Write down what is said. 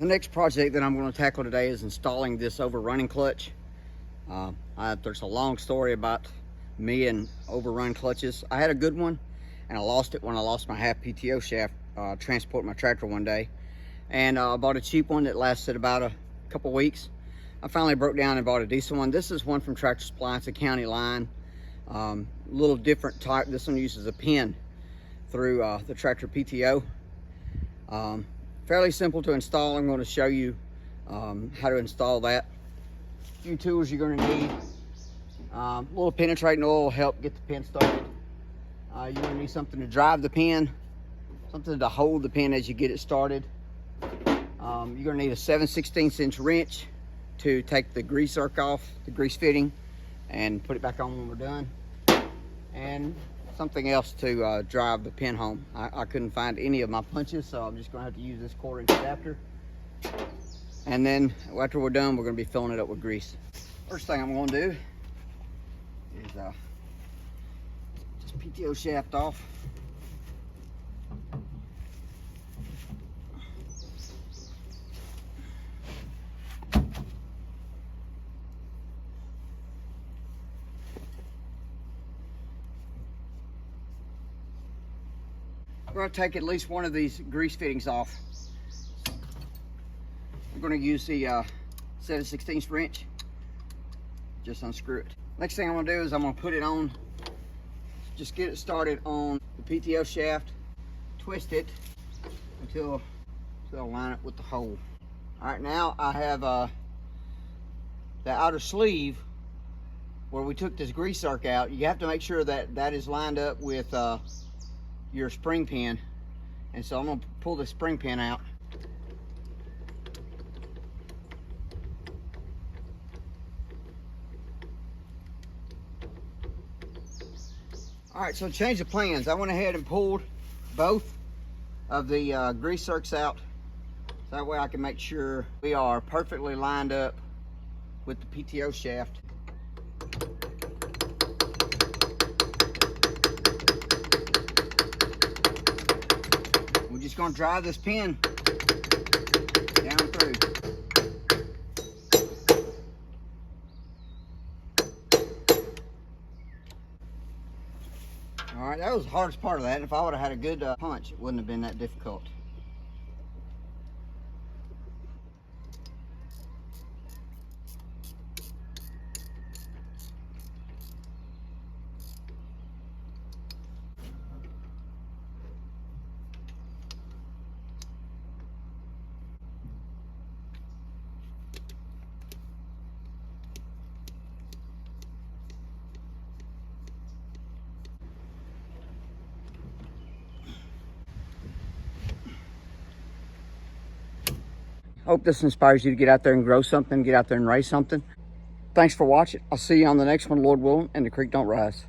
The next project that I'm going to tackle today is installing this overrunning clutch. There's a long story about me and overrun clutches. I had a good one and I lost it when I lost my half PTO shaft transporting my tractor one day. And I bought a cheap one that lasted about a couple weeks. I finally broke down and bought a decent one. This is one from Tractor Supply. It's a county line. A little different type. This one uses a pin through the tractor PTO. Fairly simple to install. I'm going to show you how to install that. A few tools you're going to need. A little penetrating oil will help get the pin started. You're going to need something to drive the pin, something to hold the pin as you get it started. You're going to need a 7/16" wrench to take the grease zerk off, the grease fitting, and put it back on when we're done. And something else to drive the pin home. I couldn't find any of my punches, so I'm just going to have to use this 1/4" adapter. And then after we're done, we're going to be filling it up with grease. First thing I'm going to do is just PTO shaft off. We're going to take at least one of these grease fittings off. We're going to use the 7/16" wrench. Just unscrew it. Next thing I'm going to do is I'm going to put it on, just get it started on the PTO shaft, twist it until it'll line up with the hole. All right, now I have the outer sleeve where we took this grease zerk out. You have to make sure that that is lined up with your spring pin, and so I'm going to pull the spring pin out. All right, so to change the plans, I went ahead and pulled both of the grease zerks out, so that way I can make sure we are perfectly lined up with the PTO shaft. We're just going to drive this pin down through. All right, that was the hardest part of that. If I would have had a good punch, it wouldn't have been that difficult. Hope this inspires you to get out there and grow something, get out there and raise something. Thanks for watching. I'll see you on the next one, Lord willing, and the creek don't rise.